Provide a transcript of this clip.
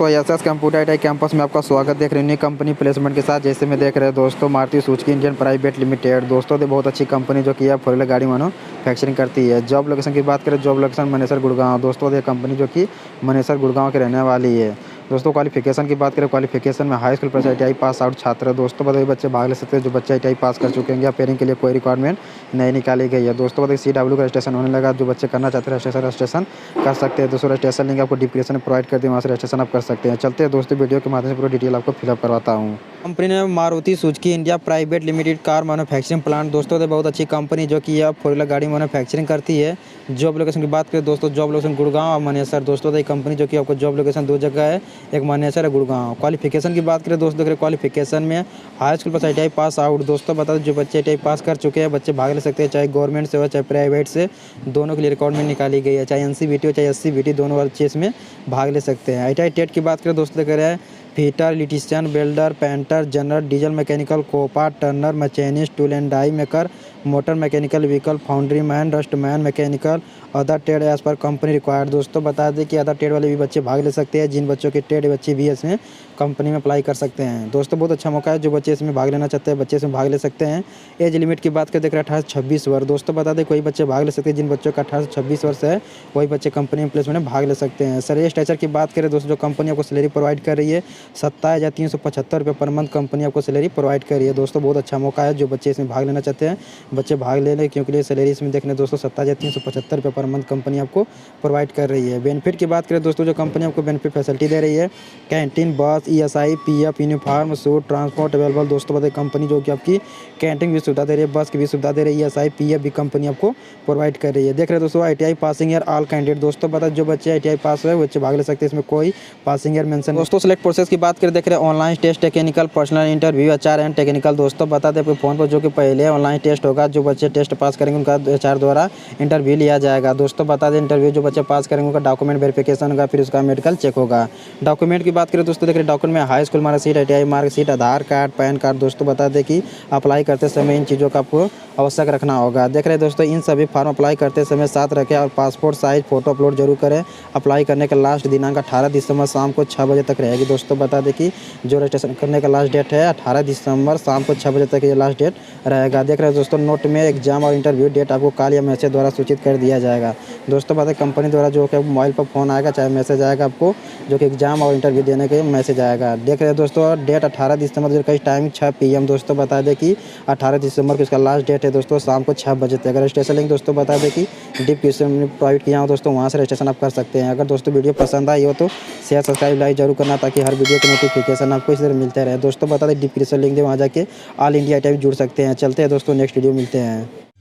दोस्तों SS computer आई campus में आपका स्वागत। देख रहे हैं कंपनी प्लेसमेंट के साथ, जैसे में देख रहे हैं दोस्तों Maruti Suzuki Indian private limited. दोस्तों तो बहुत अच्छी कंपनी जो कि है फोर व्हीलर गाड़ी मैन्युफैक्चरिंग करती है। जॉब लोकेशन की बात करें, जॉब लोकेशन मनेसर गुड़गांव। दोस्तों ये कंपनी जो कि मनेसर गुड़गांव के रहने वाली है। दोस्तों क्वालिफिकेशन की बात करें, क्वालिफिकेशन में हाई स्कूल प्लस आई पास आउट छात्र है। दोस्तों बताइए बच्चे भाग ले सकते हैं जो बच्चे आई पास कर चुके हैं, या पेयरिंग के लिए कोई रिक्वायरमेंट नहीं निकाली गई है। दोस्तों बताइए CW का रजिस्ट्रेशन होने लगा, जो बच्चे करना चाहते हैं रजिस्ट्रेशन कर सकते हैं। दोस्तों रजिस्ट्रेशन लिंक आपको डिस्क्रिप्शन में प्रोवाइड कर दिए, वहाँ से रजिस्ट्रेशन आप कर सकते हैं। चलते हैं दोस्तों वीडियो के माध्यम से पूरा डिटेल आपको फिलअप करवाता हूँ। कंपनी ने Maruti Suzuki India private limited car manufacturing plant. दोस्तों तो बहुत अच्छी कंपनी जो कि यह फोर व्हीलर गाड़ी मैन्युफैक्चरिंग करती है। जॉब लोकेशन की बात करें दोस्तों, जॉब लोकेशन गुड़गांव और मनेसर। दोस्तों तो ये कंपनी जो कि आपको जॉब लोकेशन दो जगह है, एक मनेसर है गुड़गांव। क्वालिफिकेशन की बात करें दोस्तों, देख क्वालिफिकेशन में हाई स्कूल प्लस आई पास आउट। दोस्तों बता दें जो बच्चे आई पास कर चुके हैं बच्चे भाग ले सकते हैं, चाहे गवर्नमेंट से हो चाहे प्राइवेट से, दोनों के लिए रिक्वायरमेंट निकाली गई है। चाहे NCVT हो चाहे SCVT, दोनों बच्चे इसमें भाग ले सकते हैं। आई टेट की बात करें दोस्तों, कह रहे हैं fitter, electrician, welder, painter, general, diesel mechanical, COPA, turner, machinist, tool and die maker, motor mechanical vehicle, foundry man, rust man, mechanical, other trade as per company required. दोस्तों बता दें कि अदर ट्रेड वाले भी बच्चे भाग ले सकते हैं, जिन बच्चों के ट्रेड बच्चे भी इसमें कंपनी में अप्लाई कर सकते हैं। दोस्तों बहुत अच्छा मौका है, जो बच्चे इसमें भाग लेना चाहते हैं बच्चे इसमें भाग ले सकते हैं। एज लिमिट की बात करें, देख रहे 18 से 26 वर्ष। दोस्तों बता दें कोई बच्चे भाग ले सकते हैं, जिन बच्चों का 18 से 26 वर्ष है वही बच्चे कंपनी में प्लेसमेंट में भाग ले सकते हैं। सैलरी स्ट्रक्चर की बात करें दोस्तों, जो कंपनी आपको सैलरी प्रोवाइड कर रही है 27,375 रुपये पर मंथ कंपनी आपको सैलरी प्रोवाइड कर रही है। दोस्तों बहुत अच्छा मौका है, जो बच्चे इसमें भाग लेना चाहते हैं बच्चे भाग ले लें, क्योंकि सैलरी इसमें देखने दोस्तों 27,375 रुपये पर मंथ कंपनी आपको प्रोवाइड कर रही है। बेनिफिट की बात करें दोस्तों, जो कंपनी आपको बेनिफिट फैसिलिटी दे रही है, कैंटीन, बस, ESI, PF, uniform, suit, transport available. दोस्तों बताइए कंपनी जो कि आपकी कैंटीन भी सुविधा दे रही है, बस की भी सुविधा दे रही है, ESI, PF भी कंपनी आपको प्रोवाइड कर रही है। देख रहे हैं दोस्तों ITI passing year all candidate. दोस्तों बता जो बच्चे ITI पास हुए बच्चे भाग ले सकते हैं, इसमें कोई पासिंग ईयर मेंशन। दोस्तों सेलेक्ट प्रोसेस की बात करें, देख रहे हैं online test, technical, personal interview, HR and technical. दोस्तों बता दें आपके फ़ोन पर जो कि पहले ऑनलाइन टेस्ट होगा, जो बच्चे टेस्ट पास करेंगे उनका HR द्वारा इंटरव्यू लिया जाएगा। दोस्तों बता दें इंटरव्यू जो बच्चे पास करेंगे उनका डॉक्यूमेंट वेरिफिकेशन होगा, फिर उसका मेडिकल चेक होगा। डॉक्यूमेंट की बात करें दोस्तों, देख रहे डॉक्यूमेंट में high school marksheet, ITI marksheet, Aadhaar card, PAN card. दोस्तों बता दें कि अप्लाई करते समय इन चीज़ों का आपको आवश्यक रखना होगा। देख रहे हैं दोस्तों इन सभी फॉर्म अप्लाई करते समय साथ रखें और पासपोर्ट साइज फ़ोटो अपलोड जरूर करें। अप्लाई करने का लास्ट दिनांक 18 दिसंबर शाम को 6 बजे तक रहेगी। दोस्तों बता दें कि जो रजिस्ट्रेशन करने का लास्ट डेट है 18 दिसंबर शाम को 6 बजे तक ये लास्ट डेट रहेगा। देख रहे हैं दोस्तों नोट में एग्जाम और इंटरव्यू डेट आपको कॉल या मैसेज द्वारा सूचित कर दिया जाएगा। दोस्तों बता दें कंपनी द्वारा जो कि मोबाइल पर फ़ोन आएगा चाहे मैसेज आएगा आपको, जो कि एग्जाम और इंटरव्यू देने के मैसेज आएगा। देख रहे हैं दोस्तों डेट 18 दिसंबर का टाइम 6 PM। दोस्तों बता दें कि 18 दिसंबर की उसका लास्ट डेट है दोस्तों शाम को 6 बजे तक। अगर रजिस्ट्रेशन लिंक दोस्तों बता दें कि डिस्क्रिप्शन में प्रोवाइड किया हो दोस्तों, वहाँ से रजिस्ट्रेशन आप कर सकते हैं। अगर दोस्तों वीडियो पसंद आई हो तो शेयर, सब्सक्राइब, लाइक जरूर करना, ताकि हर वीडियो के नोटिफिकेशन आपको इसी तरह मिलते रहे। दोस्तों बता दें डिस्क्रिप्शन लिंक दे, वहाँ जाके ऑल इंडिया ITI जुड़ सकते हैं। चलते हैं दोस्तों नेक्स्ट वीडियो मिलते हैं।